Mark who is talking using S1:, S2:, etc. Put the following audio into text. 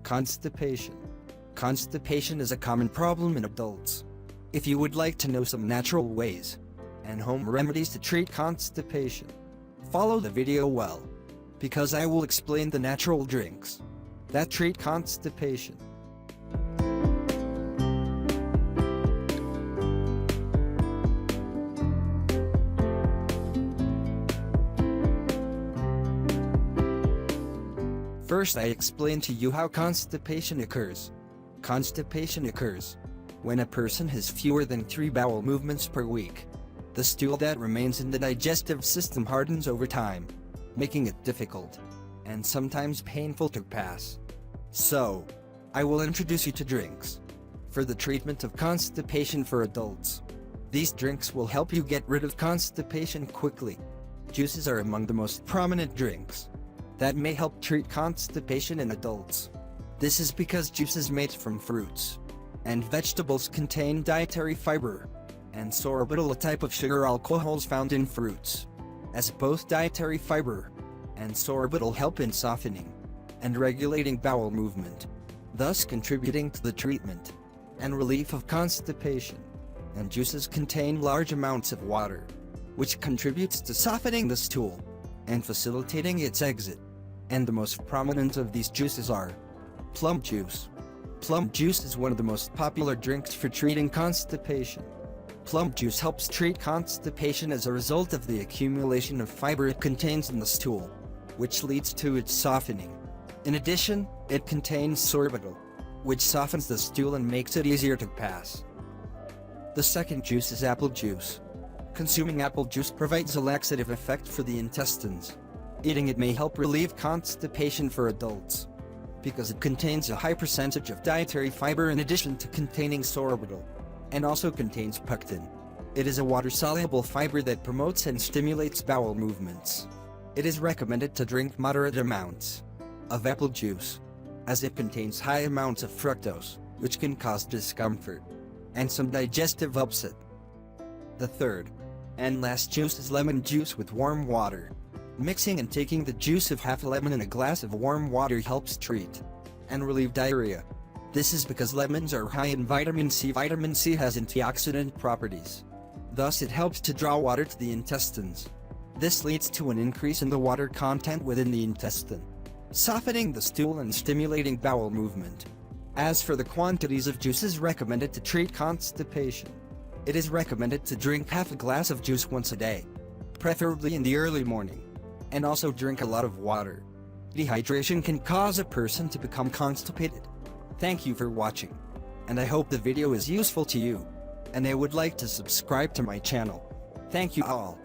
S1: Constipation. Constipation is a common problem in adults. If you would like to know some natural ways and home remedies to treat constipation, follow the video well, because I will explain the natural drinks that treat constipation. First, I explain to you how constipation occurs. Constipation occurs when a person has fewer than 3 bowel movements per week. The stool that remains in the digestive system hardens over time, making it difficult and sometimes painful to pass. So, I will introduce you to drinks for the treatment of constipation for adults. These drinks will help you get rid of constipation quickly. Juices are among the most prominent drinks that may help treat constipation in adults. This is because juices made from fruits and vegetables contain dietary fiber and sorbitol, a type of sugar alcohols found in fruits, as both dietary fiber and sorbitol help in softening and regulating bowel movement, thus contributing to the treatment and relief of constipation. And juices contain large amounts of water, which contributes to softening the stool and facilitating its exit. And the most prominent of these juices are plum juice. Plum juice is one of the most popular drinks for treating constipation. Plum juice helps treat constipation as a result of the accumulation of fiber it contains in the stool, which leads to its softening. In addition, it contains sorbitol, which softens the stool and makes it easier to pass. The second juice is apple juice. Consuming apple juice provides a laxative effect for the intestines. Eating it may help relieve constipation for adults, because it contains a high percentage of dietary fiber in addition to containing sorbitol, and also contains pectin. It is a water-soluble fiber that promotes and stimulates bowel movements. It is recommended to drink moderate amounts of apple juice, as it contains high amounts of fructose, which can cause discomfort and some digestive upset. The third and last juice is lemon juice with warm water. Mixing and taking the juice of half a lemon in a glass of warm water helps treat and relieve diarrhea. This is because lemons are high in vitamin C. Vitamin C has antioxidant properties. Thus it helps to draw water to the intestines. This leads to an increase in the water content within the intestine, softening the stool and stimulating bowel movement. As for the quantities of juices recommended to treat constipation, it is recommended to drink half a glass of juice once a day, preferably in the early morning, and also drink a lot of water. Dehydration can cause a person to become constipated. Thank you for watching, and I hope the video is useful to you, and I would like to subscribe to my channel. Thank you all.